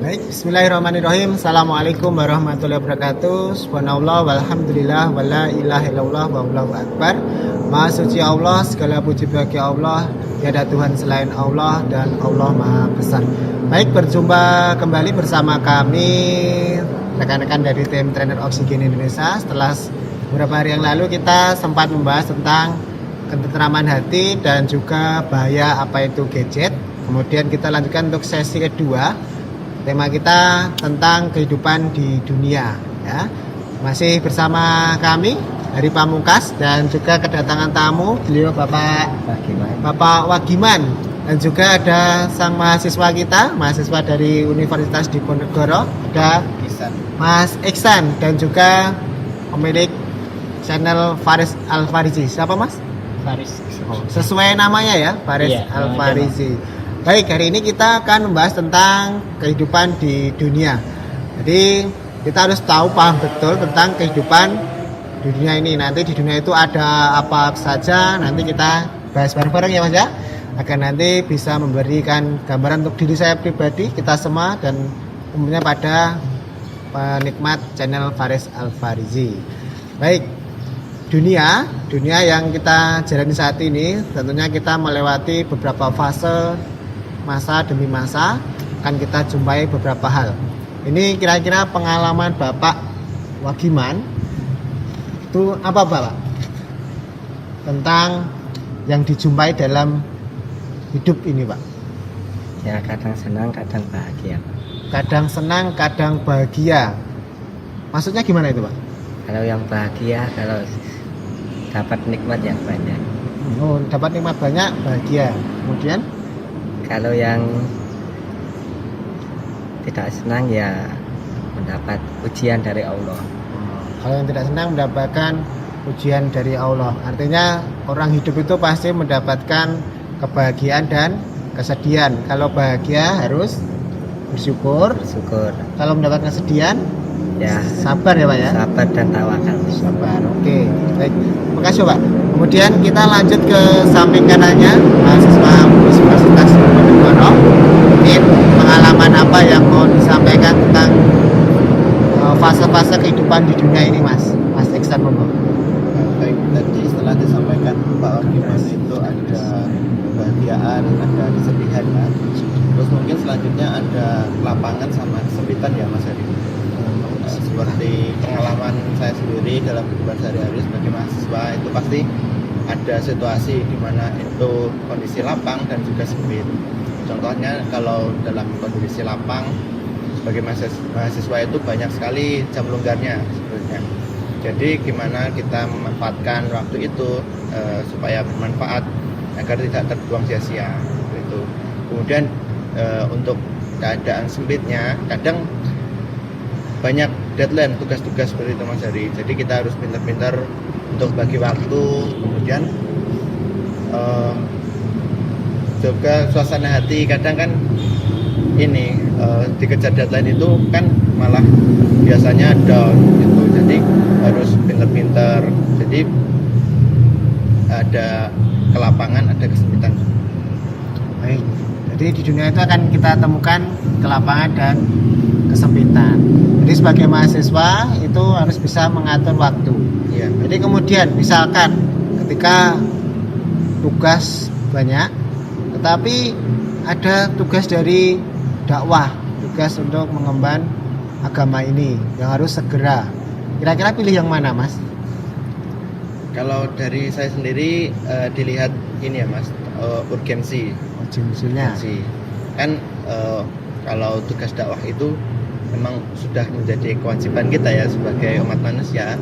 Baik, bismillahirrahmanirrahim. Assalamualaikum warahmatullahi wabarakatuh. Subhanallah walhamdulillah wala ilaha illallah wallahu akbar. Maha suci Allah, segala puji bagi Allah. Tiada Tuhan selain Allah dan Allah Maha Besar. Baik, berjumpa kembali bersama kami rekan-rekan dari tim Trainer Oksigen Indonesia. Setelah beberapa hari yang lalu kita sempat membahas tentang ketentraman hati dan juga bahaya apa itu gadget. Kemudian kita lanjutkan untuk sesi kedua. Tema kita tentang kehidupan di dunia, ya. Masih bersama kami Hari Pamungkas dan juga kedatangan tamu beliau Bapak Wagiman, dan juga ada sang mahasiswa kita, mahasiswa dari Universitas Diponegoro, ada Mas Iksan dan juga pemilik channel Faris Al-Farizi. Siapa Mas? Faris. Sesuai namanya ya, Faris Al-Farizi. Baik, hari ini kita akan membahas tentang kehidupan di dunia. Jadi kita harus paham betul tentang kehidupan di dunia ini. Nanti di dunia itu ada apa saja, nanti kita bahas bareng-bareng ya Mas ya. Agar nanti bisa memberikan gambaran untuk diri saya pribadi, kita semua, dan umumnya pada penikmat channel Faris Al-Farizi. Baik, dunia yang kita jalani saat ini, tentunya kita melewati beberapa fase, masa demi masa akan kita jumpai beberapa hal. Ini kira-kira pengalaman Bapak Wagiman itu apa Bapak? Tentang yang dijumpai dalam hidup ini Pak. Ya, kadang senang, kadang bahagia. Kadang senang, kadang bahagia. Maksudnya gimana itu Pak? Kalau yang bahagia, kalau dapat nikmat yang banyak. Oh, dapat nikmat banyak, bahagia. Kemudian Kalau yang tidak senang ya mendapat ujian dari Allah. kalau yang tidak senang mendapatkan ujian dari Allah. Artinya orang hidup itu pasti mendapatkan kebahagiaan dan kesedihan. Kalau bahagia harus bersyukur. Kalau mendapatkan kesedihan Ya, sabar ya Pak ya. sabar dan tawakal. Sabar. Oke, baik. Makasih Pak. Kemudian kita lanjut ke samping kanannya mahasiswa Universitas Diponegoro. Ini pengalaman apa yang mau disampaikan tentang fase-fase kehidupan di dunia ini Mas Iksan monggo. Baik, tadi setelah disampaikan Pak Wagiman itu ada kebahagiaan, ada kesedihan ya. Terus mungkin selanjutnya ada lapangan sama kesempitan ya Mas Heri. Seperti pengalaman saya sendiri dalam kehidupan sehari-hari sebagai mahasiswa, itu pasti ada situasi di mana itu kondisi lapang dan juga sempit. Contohnya kalau dalam kondisi lapang sebagai mahasiswa itu banyak sekali jam longgarnya sebenarnya. Jadi gimana kita memanfaatkan waktu itu supaya bermanfaat agar tidak terbuang sia-sia gitu. Kemudian untuk keadaan sempitnya kadang banyak deadline, tugas-tugas seperti itu Mas Hari. Jadi kita harus pintar-pintar untuk bagi waktu. Kemudian juga suasana hati kadang kan ini dikejar deadline itu kan malah biasanya down gitu. Jadi harus pintar-pintar. Jadi ada kelapangan, ada kesempitan. Baik. Jadi di dunia itu akan kita temukan kelapangan dan kesempitan. Jadi sebagai mahasiswa itu harus bisa mengatur waktu. Iya. Jadi kemudian misalkan ketika tugas banyak, tetapi ada tugas dari dakwah, tugas untuk mengemban agama ini yang harus segera. Kira-kira pilih yang mana Mas? Kalau dari saya sendiri dilihat ini ya Mas, urgensi. Ujung-ujungnya. Kan kalau tugas dakwah itu memang sudah menjadi kewajiban kita ya sebagai umat manusia.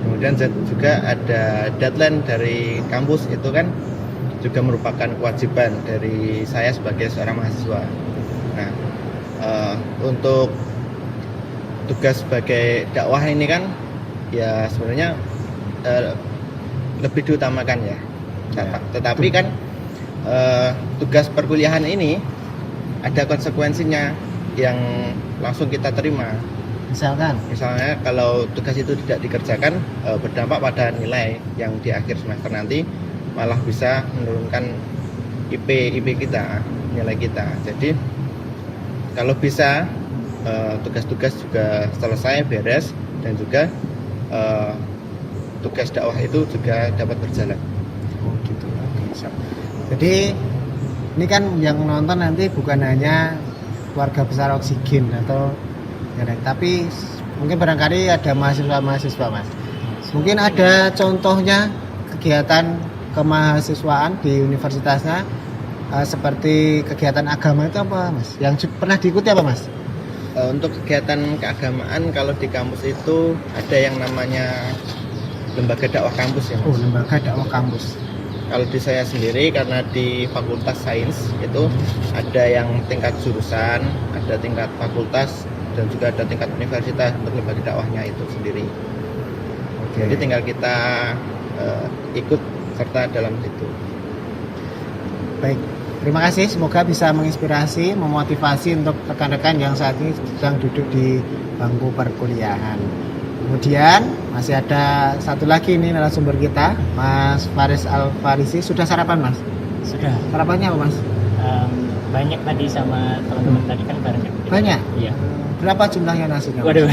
Kemudian juga ada deadline dari kampus, itu kan juga merupakan kewajiban dari saya sebagai seorang mahasiswa. Nah, untuk tugas sebagai dakwah ini kan ya sebenarnya lebih diutamakan ya. Tetapi kan tugas perkuliahan ini ada konsekuensinya yang langsung kita terima. Misalnya kalau tugas itu tidak dikerjakan, berdampak pada nilai yang di akhir semester nanti, malah bisa menurunkan IP kita, nilai kita. Jadi kalau bisa tugas-tugas juga selesai beres, dan juga tugas dakwah itu juga dapat berjalan. Oh gitu. Oke, siap. Jadi ini kan yang nonton nanti bukan hanya keluarga besar Oksigen atau ya, tapi mungkin barangkali ada mahasiswa-mahasiswa Mas. Mungkin ada contohnya kegiatan kemahasiswaan di universitasnya seperti kegiatan agama itu apa Mas? Yang pernah diikuti apa Mas? Untuk kegiatan keagamaan kalau di kampus itu ada yang namanya lembaga dakwah kampus ya Mas. Oh, lembaga dakwah kampus. Kalau di saya sendiri karena di Fakultas Sains itu ada yang tingkat jurusan, ada tingkat fakultas, dan juga ada tingkat universitas untuk lembaga dakwahnya itu sendiri. Jadi tinggal kita ikut serta dalam situ. Baik, terima kasih. Semoga bisa menginspirasi, memotivasi untuk rekan-rekan yang saat ini sedang duduk di bangku perkuliahan. Kemudian masih ada satu lagi nih narasumber kita, Mas Faris Al-Farisi. Sudah sarapan Mas? Sudah. Sarapannya apa Mas? Banyak tadi sama teman-teman tadi kan bareng. Banyak? Iya. Berapa jumlahnya nasinya? Mas? Waduh,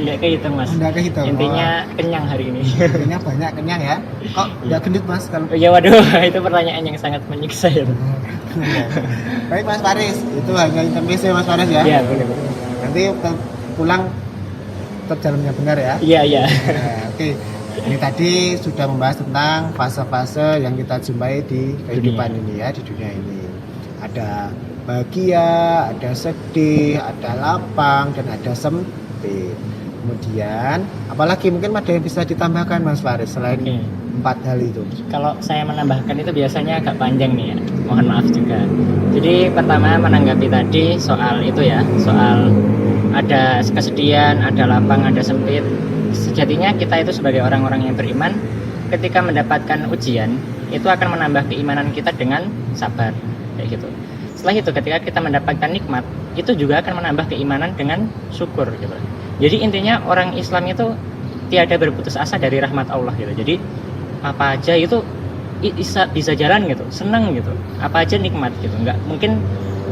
nggak kehitung Mas. Nggak kehitung. Intinya kenyang hari ini. Intinya banyak, kenyang ya. Kok nggak gendut Mas kalau? Ya waduh, itu pertanyaan yang sangat menyiksa ya. Baik Mas Faris, itu hanya intermezzo Mas Faris ya. Iya, boleh. Nanti pulang tetap jalannya benar ya. Iya, iya. Nah, oke. Ini tadi sudah membahas tentang fase-fase yang kita jumpai di kehidupan ini ya, di dunia ini. Ada bahagia, ada sedih, ada lapang, dan ada sempit. Kemudian, apalagi mungkin ada yang bisa ditambahkan Mas Faris selain empat hal itu? Kalau saya menambahkan itu biasanya agak panjang nih ya. Mohon maaf juga. Jadi pertama menanggapi tadi soal itu ya, soal ada kesedihan, ada lapang, ada sempit. Sejatinya kita itu sebagai orang-orang yang beriman, ketika mendapatkan ujian itu akan menambah keimanan kita dengan sabar, kayak gitu. Setelah itu ketika kita mendapatkan nikmat, itu juga akan menambah keimanan dengan syukur gitu. Jadi intinya orang Islam itu tiada berputus asa dari rahmat Allah gitu. Jadi apa aja itu bisa jalan gitu, senang gitu. Apa aja nikmat gitu. Nggak mungkin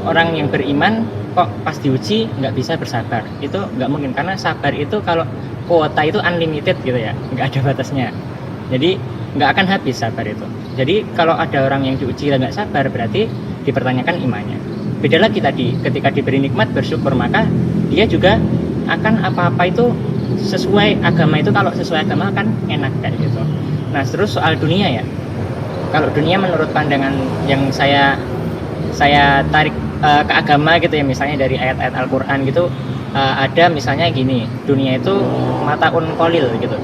orang yang beriman kok pas diuji nggak bisa bersabar. Itu nggak mungkin, karena sabar itu kalau kuota itu unlimited gitu ya, nggak ada batasnya. Jadi nggak akan habis sabar itu. Jadi kalau ada orang yang diuji dan nggak sabar, berarti dipertanyakan imannya. Beda lagi tadi, ketika diberi nikmat bersyukur, maka dia juga akan apa-apa itu sesuai agama itu, kalau sesuai agama akan enak kayak gitu. Nah terus soal dunia ya, kalau dunia menurut pandangan yang saya tarik ke agama gitu ya, misalnya dari ayat-ayat Al-Quran gitu, ada misalnya gini, dunia itu mataun qalil gitu.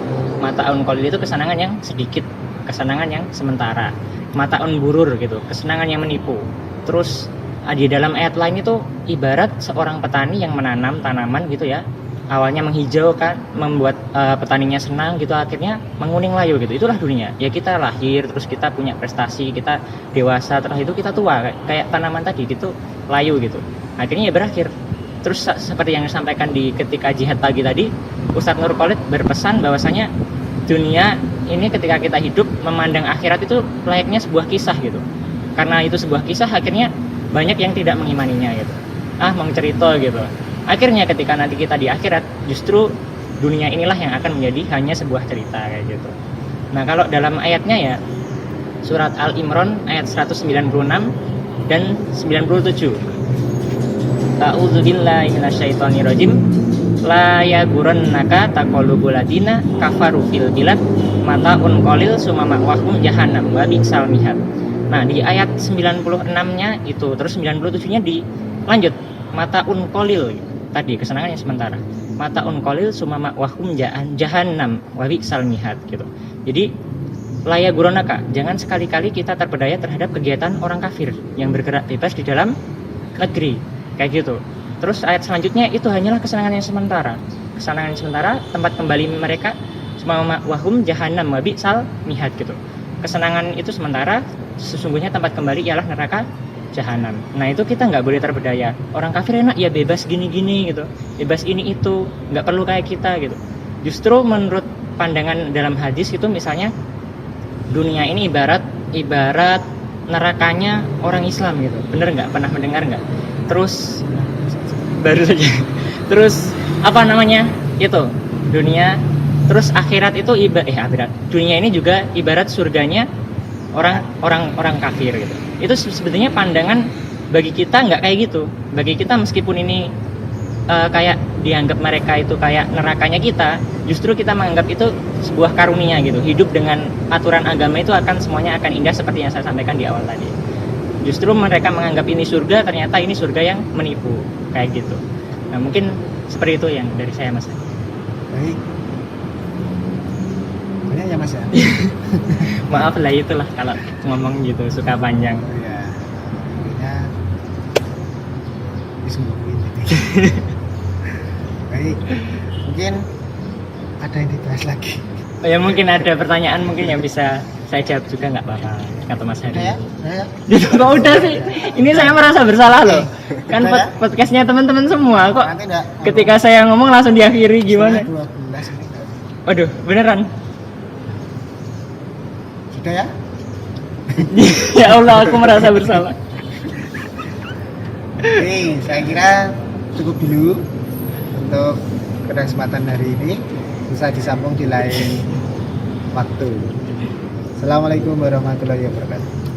Mataun qalil itu kesenangan yang sedikit, kesenangan yang sementara. Mataun gurur gitu, kesenangan yang menipu. Terus di dalam ayat lain itu ibarat seorang petani yang menanam tanaman gitu ya, awalnya menghijau kan, membuat petaninya senang gitu, akhirnya menguning layu gitu. Itulah dunia ya, kita lahir, terus kita punya prestasi, kita dewasa, terus itu kita tua kayak tanaman tadi gitu, layu gitu, akhirnya ya berakhir. Terus seperti yang disampaikan di ketika jihad pagi tadi, Ustadz Nur Khalid berpesan bahwasanya dunia ini ketika kita hidup memandang akhirat itu layaknya sebuah kisah gitu. Karena itu sebuah kisah, akhirnya banyak yang tidak mengimaninya gitu. Mau cerita gitu. Akhirnya ketika nanti kita di akhirat, justru dunia inilah yang akan menjadi hanya sebuah cerita kayak gitu. Nah kalau dalam ayatnya ya, surat Al-Imran ayat 196 dan 97. Ta'udzubillahi minasyaitonirrajim. La yaghurannaka taqallubul ladina kafaru fil bilad mataun qalil summa ma'wahum jahannam wa bi'sal mihad. Nah, di ayat 96-nya itu, terus 97-nya dilanjut mataun qalil. Tadi kesenangan yang sementara. Mataun qalil summa ma'wahum jahannam wa bi'sal mihad gitu. Jadi la yaghurannaka, jangan sekali-kali kita terpedaya terhadap kegiatan orang kafir yang bergerak bebas di dalam negeri. Kayak gitu. Terus ayat selanjutnya itu hanyalah kesenangan yang sementara. Kesenangan yang sementara, tempat kembali mereka semua wahum jahannam wa bi'sal mihad gitu. Kesenangan itu sementara, sesungguhnya tempat kembali ialah neraka jahanam. Nah itu kita nggak boleh terpedaya. Orang kafir enak ya, bebas gini-gini gitu, bebas ini itu, nggak perlu kayak kita gitu. Justru menurut pandangan dalam hadis itu misalnya dunia ini ibarat nerakanya orang Islam gitu. Bener nggak? Pernah mendengar nggak? Terus baru saja Terus apa namanya? Itu dunia, terus akhirat itu akhirat. Dunia ini juga ibarat surganya orang kafir gitu. Itu sebetulnya pandangan bagi kita nggak kayak gitu. Bagi kita meskipun ini kayak dianggap mereka itu kayak nerakanya kita, justru kita menganggap itu sebuah karunia gitu. Hidup dengan aturan agama itu semuanya akan indah seperti yang saya sampaikan di awal tadi. Justru mereka menganggap ini surga, ternyata ini surga yang menipu kayak gitu. Nah mungkin seperti itu yang dari saya Mas. Baik. Banyak ya Mas ya. Maaf lah itulah kalau ngomong gitu suka panjang. Oh, ya. Akhirnya disembuhin. Baik. Mungkin ada yang dibahas lagi. Oh ya mungkin ada pertanyaan mungkin yang bisa saya jawab juga nggak apa-apa kata Mas Heri. Saya Gitu kok udah sih. Ini saya merasa bersalah loh. Kan Udah ya? podcastnya teman-teman semua kok. nanti enggak Ketika saya ngomong langsung diakhiri gimana? 12 ini kan. Waduh, beneran. Sudah ya? Ya Allah, aku merasa bersalah. Oke, saya kira cukup dulu untuk kesempatan hari ini. Bisa disambung di lain waktu. Assalamualaikum warahmatullahi wabarakatuh.